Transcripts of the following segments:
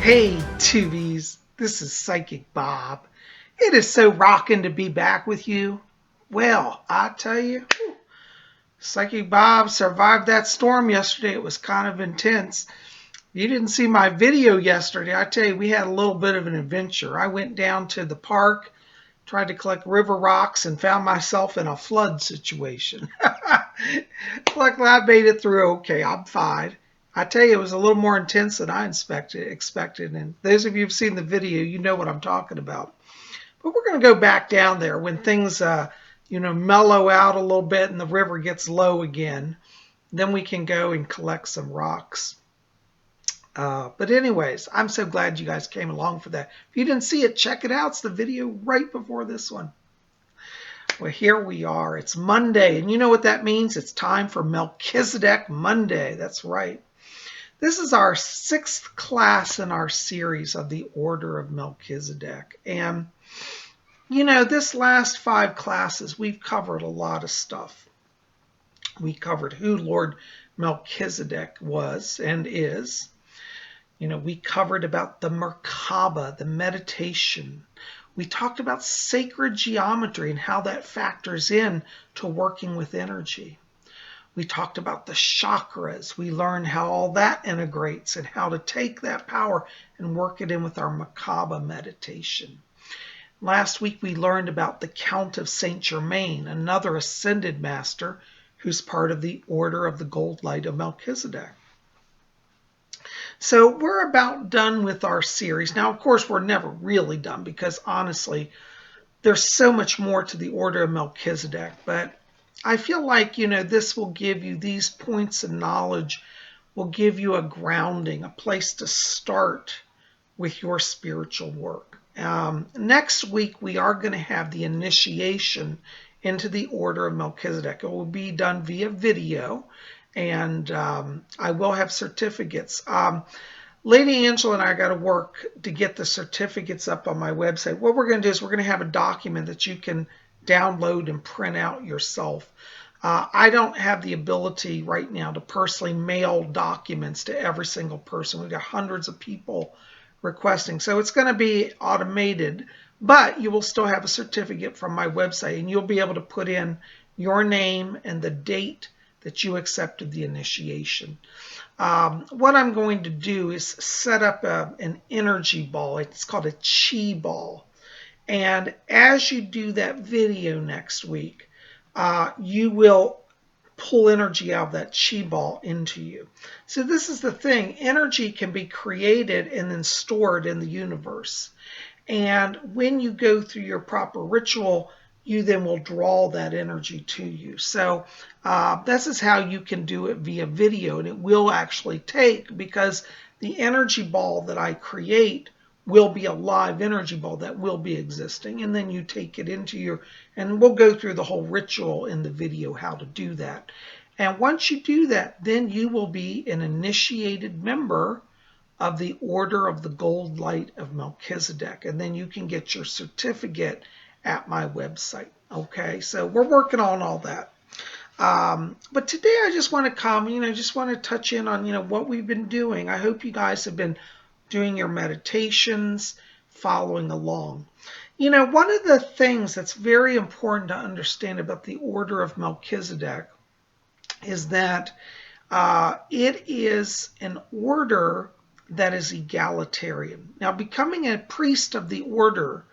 Hey, Tubies, this is Psychic Bob. It is so rocking to be back with you. Well, I tell you, Psychic Bob survived that storm yesterday. It was kind of intense. You didn't see my video yesterday. I tell you, we had a little bit of an adventure. I went down to the park, tried to collect river rocks, and found myself in a flood situation. Luckily, I made it through okay. I'm fine. I tell you, it was a little more intense than I expected. And those of you who've seen the video, you know what I'm talking about. But we're going to go back down there when things, mellow out a little bit and the river gets low again. Then we can go and collect some rocks. But anyways, I'm so glad you guys came along for that. If you didn't see it, check it out. It's the video right before this one. Well, here we are. It's Monday, and you know what that means? It's time for Melchizedek Monday. That's right. This is our 6th class in our series of the Order of Melchizedek. And, this last 5 classes, we've covered a lot of stuff. We covered who Lord Melchizedek was and is. We covered about the Merkaba, the meditation. We talked about sacred geometry and how that factors in to working with energy. We talked about the chakras. We learned how all that integrates and how to take that power and work it in with our Merkaba meditation. Last week we learned about the Count of Saint Germain, another ascended master who's part of the Order of the Gold Light of Melchizedek. So we're about done with our series. Now, of course, we're never really done because honestly, there's so much more to the Order of Melchizedek. But I feel like, this will give you, these points of knowledge will give you a grounding, a place to start with your spiritual work. Next week, we are going to have the initiation into the Order of Melchizedek. It will be done via video. And I will have certificates. Lady Angela and I got to work to get the certificates up on my website. What we're going to do is we're going to have a document that you can download and print out yourself. I don't have the ability right now to personally mail documents to every single person. We've got hundreds of people requesting. So it's going to be automated, but you will still have a certificate from my website, and you'll be able to put in your name and the date that you accepted the initiation. What I'm going to do is set up an energy ball. It's called a chi ball. And as you do that video next week, you will pull energy out of that chi ball into you. So this is the thing. Energy can be created and then stored in the universe. And when you go through your proper ritual, you then will draw that energy to you. So this is how you can do it via video, and it will actually take, because the energy ball that I create will be a live energy ball that will be existing, and then you take it into your, and we'll go through the whole ritual in the video how to do that. And once you do that, then you will be an initiated member of the Order of the Gold Light of Melchizedek, and then you can get your certificate at my website. Okay, so we're working on all that. But today I just want to come, just want to touch in on, what we've been doing. I hope you guys have been doing your meditations, following along. One of the things that's very important to understand about the Order of Melchizedek is that it is an order that is egalitarian. Now, becoming a priest of the order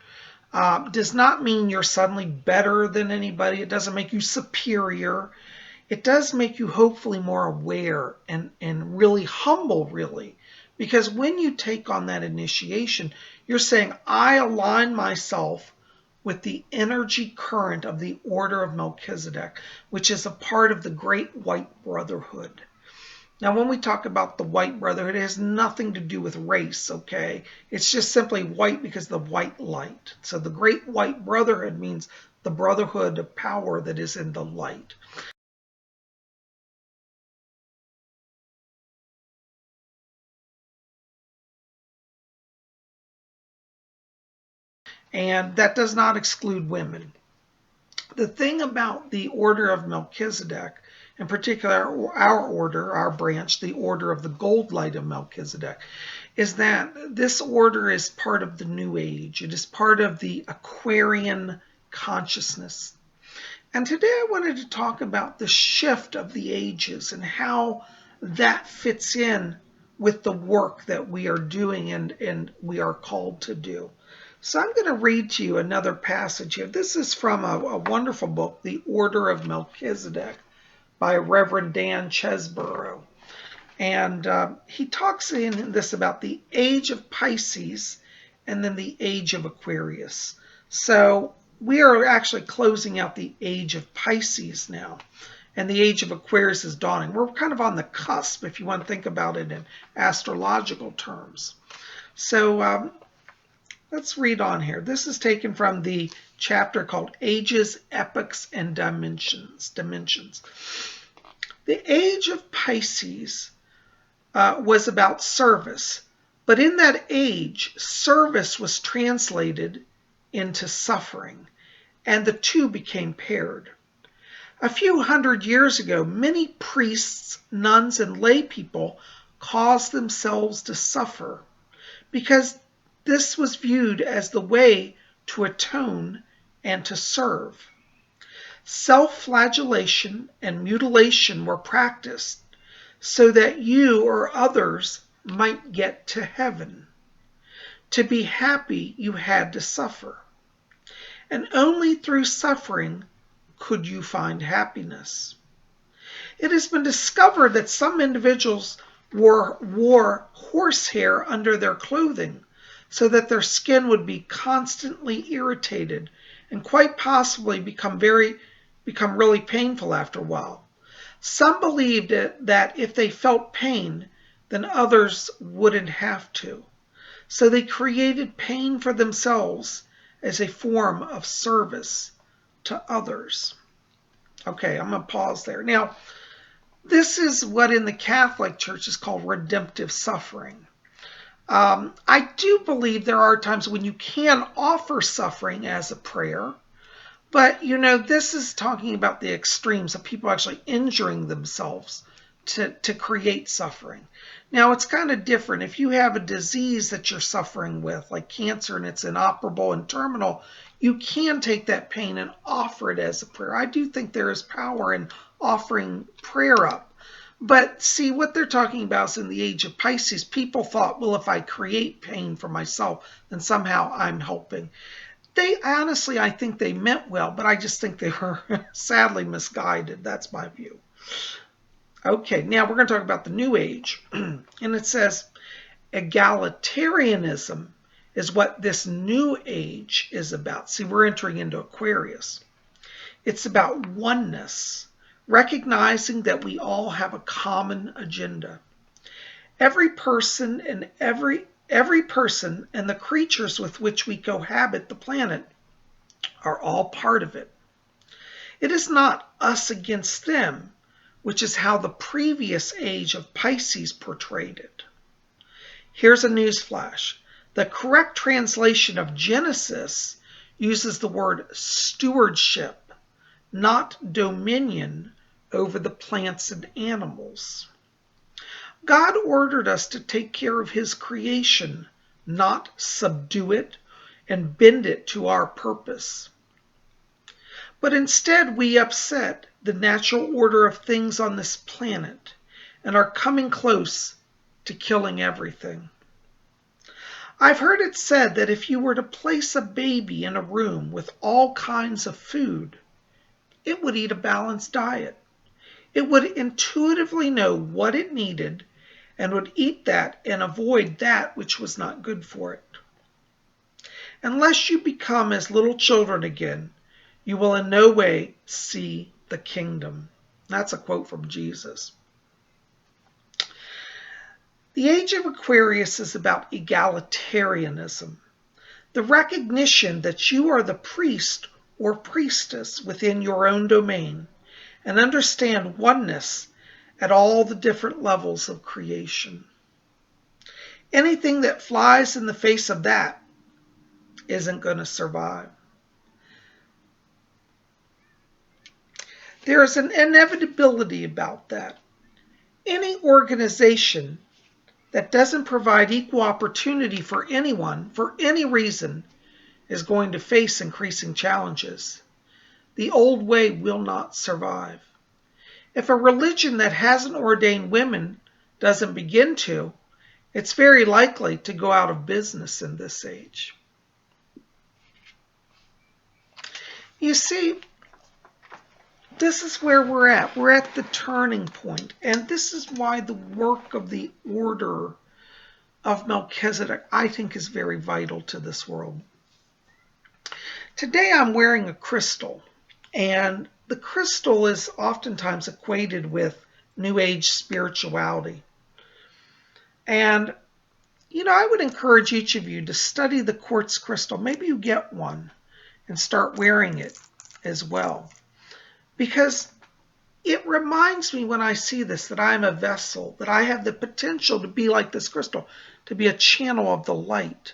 does not mean you're suddenly better than anybody. It doesn't make you superior. It does make you hopefully more aware and really humble, really. Because when you take on that initiation, you're saying, I align myself with the energy current of the Order of Melchizedek, which is a part of the Great White Brotherhood. Now, when we talk about the White Brotherhood, it has nothing to do with race, okay? It's just simply white because of the white light. So the Great White Brotherhood means the brotherhood of power that is in the light. And that does not exclude women. The thing about the Order of Melchizedek, in particular our order, our branch, the Order of the Gold Light of Melchizedek, is that this order is part of the New Age. It is part of the Aquarian consciousness. And today I wanted to talk about the shift of the ages and how that fits in with the work that we are doing and we are called to do. So I'm going to read to you another passage here. This is from a wonderful book, The Order of Melchizedek, by Reverend Dan Chesborough. And he talks in this about the age of Pisces and then the age of Aquarius. So we are actually closing out the age of Pisces now, and the age of Aquarius is dawning. We're kind of on the cusp, if you want to think about it in astrological terms. So let's read on here. This is taken from the chapter called Ages, Epochs, and Dimensions. The age of Pisces was about service, but in that age, service was translated into suffering, and the two became paired. A few hundred years ago, many priests, nuns, and lay people caused themselves to suffer because this was viewed as the way to atone and to serve. Self-flagellation and mutilation were practiced so that you or others might get to heaven. To be happy, you had to suffer. And only through suffering could you find happiness. It has been discovered that some individuals wore horsehair under their clothing so that their skin would be constantly irritated and quite possibly become really painful after a while. Some believed that if they felt pain, then others wouldn't have to. So they created pain for themselves as a form of service to others. Okay, I'm going to pause there. Now, this is what in the Catholic Church is called redemptive suffering. I do believe there are times when you can offer suffering as a prayer, but this is talking about the extremes of people actually injuring themselves to create suffering. Now, it's kind of different. If you have a disease that you're suffering with, like cancer, and it's inoperable and terminal, you can take that pain and offer it as a prayer. I do think there is power in offering prayer up. But see, what they're talking about is in the age of Pisces, people thought, well, if I create pain for myself, then somehow I'm helping. Honestly, I think they meant well, but I just think they were sadly misguided. That's my view. Okay, now we're going to talk about the New Age. And it says, egalitarianism is what this New Age is about. See, we're entering into Aquarius. It's about oneness, recognizing that we all have a common agenda. Every person and the creatures with which we cohabit the planet are all part of it. It is not us against them, which is how the previous age of Pisces portrayed it. Here's a news flash. The correct translation of Genesis uses the word stewardship, not dominion over the plants and animals. God ordered us to take care of his creation, not subdue it and bend it to our purpose. But instead, we upset the natural order of things on this planet and are coming close to killing everything. I've heard it said that if you were to place a baby in a room with all kinds of food, it would eat a balanced diet. It would intuitively know what it needed and would eat that and avoid that which was not good for it. Unless you become as little children again, you will in no way see the kingdom. That's a quote from Jesus. The age of Aquarius is about egalitarianism, the recognition that you are the priest or priestess within your own domain and understand oneness at all the different levels of creation. Anything that flies in the face of that isn't going to survive. There is an inevitability about that. Any organization that doesn't provide equal opportunity for anyone, for any reason, is going to face increasing challenges. The old way will not survive. If a religion that hasn't ordained women doesn't begin to, it's very likely to go out of business in this age. You see, this is where we're at. We're at the turning point. And this is why the work of the Order of Melchizedek, I think, is very vital to this world. Today I'm wearing a crystal. And the crystal is oftentimes equated with New Age spirituality. And, I would encourage each of you to study the quartz crystal. Maybe you get one and start wearing it as well. Because it reminds me when I see this that I'm a vessel, that I have the potential to be like this crystal, to be a channel of the light.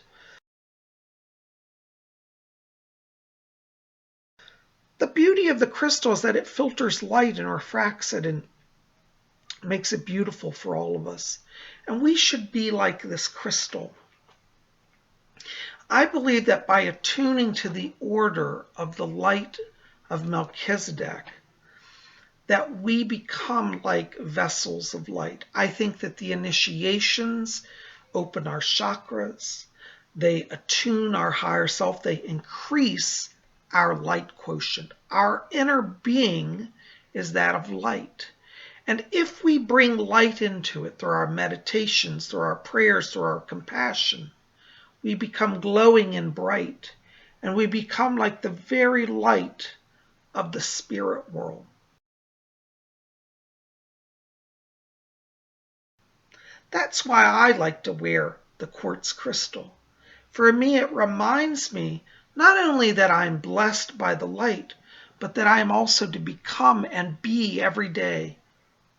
The beauty of the crystal is that it filters light and refracts it and makes it beautiful for all of us. And we should be like this crystal. I believe that by attuning to the order of the light of Melchizedek, that we become like vessels of light. I think that the initiations open our chakras, they attune our higher self, they increase our light quotient. Our inner being is that of light. And if we bring light into it through our meditations, through our prayers, through our compassion, we become glowing and bright, and we become like the very light of the spirit world. That's why I like to wear the quartz crystal. For me, it reminds me not only that I'm blessed by the light, but that I am also to become and be every day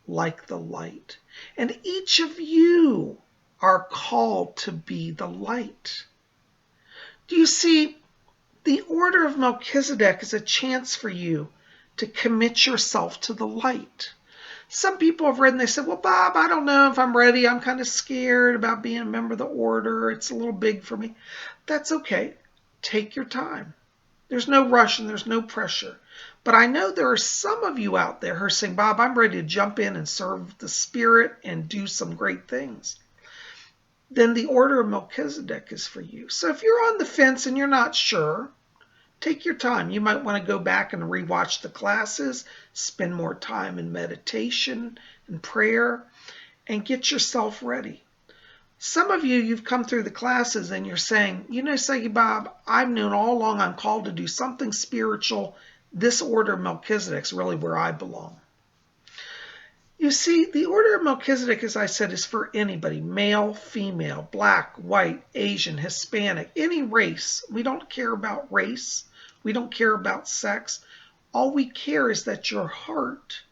like the light. And each of you are called to be the light. Do you see, the Order of Melchizedek is a chance for you to commit yourself to the light. Some people have read and they said, well, Bob, I don't know if I'm ready. I'm kind of scared about being a member of the order. It's a little big for me. That's okay. Take your time. There's no rush and there's no pressure. But I know there are some of you out there who are saying, Bob, I'm ready to jump in and serve the Spirit and do some great things. Then the Order of Melchizedek is for you. So if you're on the fence and you're not sure, take your time. You might want to go back and rewatch the classes, spend more time in meditation and prayer, and get yourself ready. Some of you, you've come through the classes and you're saying, Sagi Bob, I've known all along I'm called to do something spiritual. This Order of Melchizedek is really where I belong. You see, the Order of Melchizedek, as I said, is for anybody, male, female, black, white, Asian, Hispanic, any race. We don't care about race. We don't care about sex. All we care is that your heart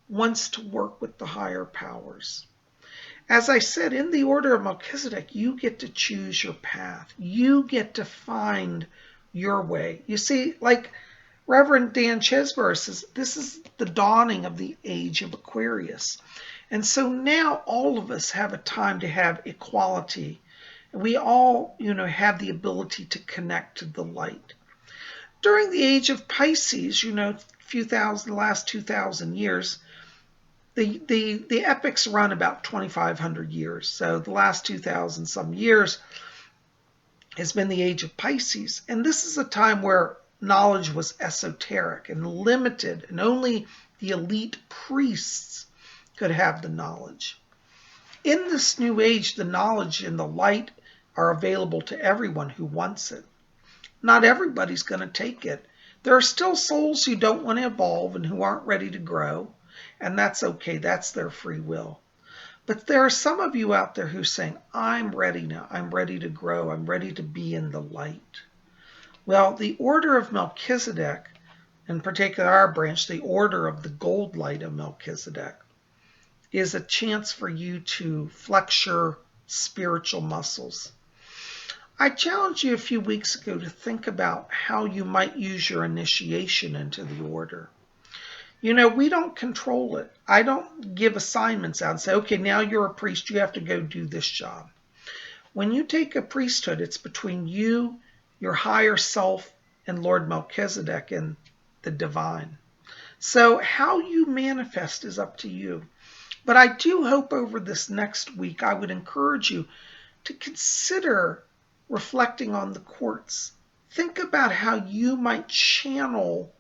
wants to work with the higher powers. As I said, in the Order of Melchizedek, you get to choose your path. You get to find your way. You see, like Reverend Dan Chesborough says, this is the dawning of the age of Aquarius. And so now all of us have a time to have equality. And we all, have the ability to connect to the light. During the age of Pisces, the last 2,000 years, the epochs run about 2,500 years. So the last 2,000 some years has been the age of Pisces. And this is a time where knowledge was esoteric and limited, and only the elite priests could have the knowledge. In this new age, the knowledge and the light are available to everyone who wants it. Not everybody's going to take it. There are still souls who don't want to evolve and who aren't ready to grow, and that's okay. That's their free will. But there are some of you out there who are saying, I'm ready now. I'm ready to grow. I'm ready to be in the light. Well, the Order of Melchizedek, in particular our branch, the Order of the Gold Light of Melchizedek, is a chance for you to flex your spiritual muscles. I challenged you a few weeks ago to think about how you might use your initiation into the order. We don't control it. I don't give assignments out and say, okay, now you're a priest, you have to go do this job. When you take a priesthood, it's between you, your higher self, and Lord Melchizedek and the divine. So how you manifest is up to you. But I do hope over this next week, I would encourage you to consider reflecting on the quartz. Think about how you might channel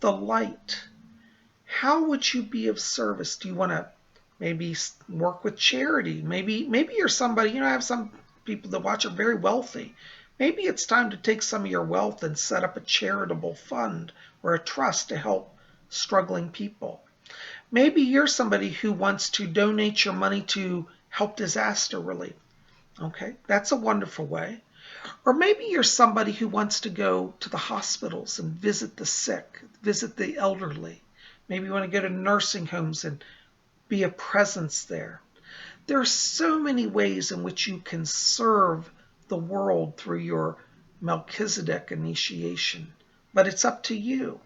the light. How would you be of service? Do you want to maybe work with charity? Maybe you're somebody, I have some people that watch are very wealthy. Maybe it's time to take some of your wealth and set up a charitable fund or a trust to help struggling people. Maybe you're somebody who wants to donate your money to help disaster relief. Okay, that's a wonderful way. Or maybe you're somebody who wants to go to the hospitals and visit the sick, visit the elderly. Maybe you want to go to nursing homes and be a presence there. There are so many ways in which you can serve the world through your Melchizedek initiation, but it's up to you.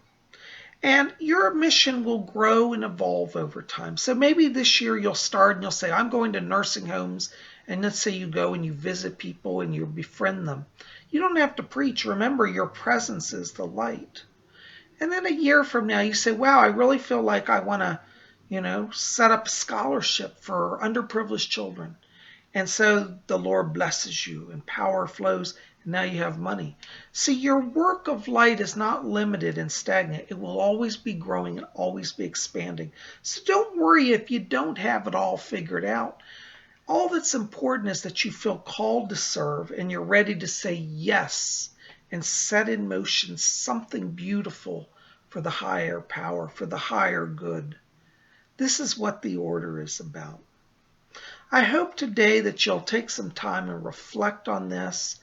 And your mission will grow and evolve over time. So maybe this year you'll start and you'll say, I'm going to nursing homes. And let's say you go and you visit people and you befriend them. You don't have to preach. Remember, your presence is the light. And then a year from now you say, wow, I really feel like I want to, set up a scholarship for underprivileged children. And so the Lord blesses you and power flows, and now you have money. See, your work of light is not limited and stagnant. It will always be growing and always be expanding. So don't worry if you don't have it all figured out. All that's important is that you feel called to serve and you're ready to say yes and set in motion something beautiful for the higher power, for the higher good. This is what the order is about. I hope today that you'll take some time and reflect on this.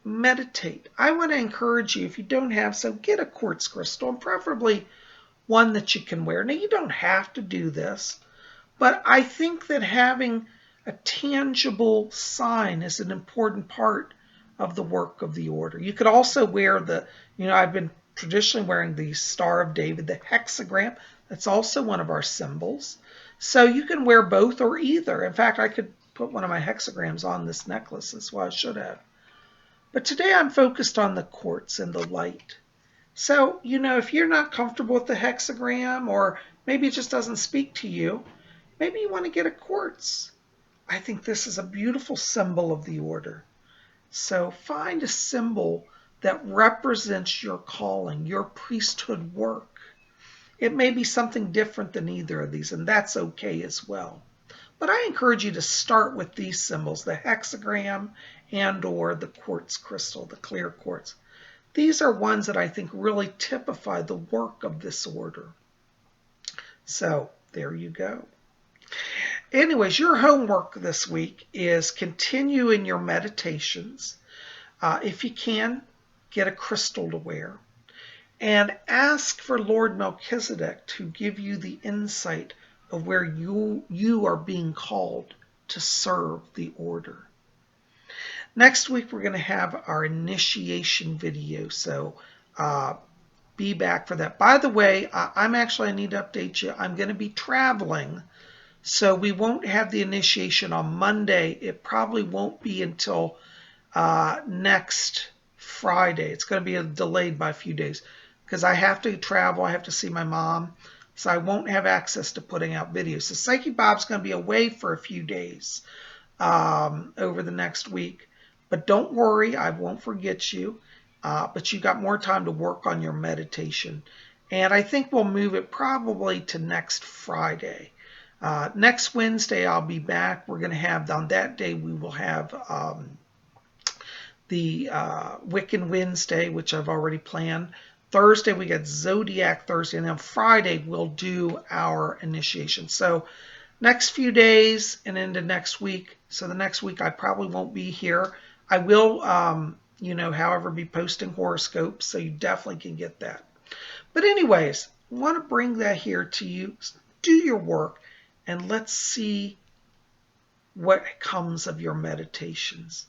Meditate. I want to encourage you, if you don't have so, get a quartz crystal, and preferably one that you can wear. Now, you don't have to do this, but I think that having a tangible sign is an important part of the work of the order. You could also wear I've been traditionally wearing the Star of David, the hexagram. That's also one of our symbols. So you can wear both or either. In fact, I could put one of my hexagrams on this necklace. That's what I should have. But today I'm focused on the quartz and the light. So, if you're not comfortable with the hexagram, or maybe it just doesn't speak to you, maybe you want to get a quartz. I think this is a beautiful symbol of the order. So find a symbol that represents your calling, your priesthood work. It may be something different than either of these, and that's okay as well. But I encourage you to start with these symbols, the hexagram and or the quartz crystal, the clear quartz. These are ones that I think really typify the work of this order. So there you go. Anyways, your homework this week is continue in your meditations. If you can, get a crystal to wear. And ask for Lord Melchizedek to give you the insight of where you are being called to serve the order. Next week, we're going to have our initiation video, so be back for that. By the way, I need to update you. I'm going to be traveling, so we won't have the initiation on Monday. It probably won't be until next Friday. It's going to be delayed by a few days because I have to travel. I have to see my mom, so I won't have access to putting out videos. So Psyche Bob's going to be away for a few days over the next week. But don't worry, I won't forget you. But you got more time to work on your meditation. And I think we'll move it probably to next Friday. Next Wednesday, I'll be back. We're going to have, on that day, we will have the Wiccan Wednesday, which I've already planned. Thursday, we got Zodiac Thursday. And then Friday, we'll do our initiation. So next few days and into next week. So the next week, I probably won't be here. I will, however, be posting horoscopes, so you definitely can get that. But anyways, I want to bring that here to you. Do your work, and let's see what comes of your meditations.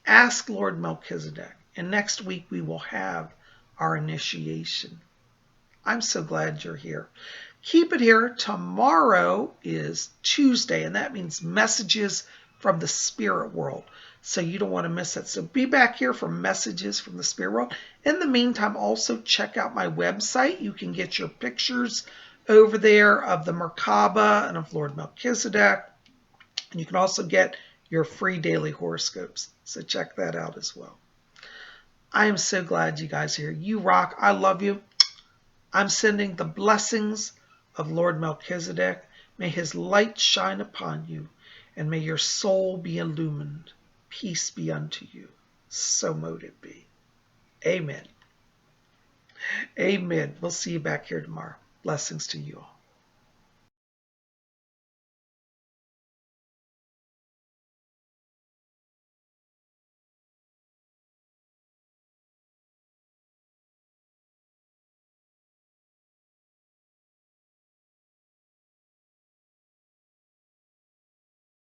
Ask Lord Melchizedek, and next week we will have our initiation. I'm so glad you're here. Keep it here. Tomorrow is Tuesday, and that means messages from the spirit world. So you don't want to miss it. So be back here for messages from the spirit world. In the meantime, also check out my website. You can get your pictures over there of the Merkaba and of Lord Melchizedek. And you can also get your free daily horoscopes. So check that out as well. I am so glad you guys are here. You rock. I love you. I'm sending the blessings of Lord Melchizedek. May his light shine upon you, and may your soul be illumined. Peace be unto you. So mote it be. Amen. Amen. We'll see you back here tomorrow. Blessings to you all.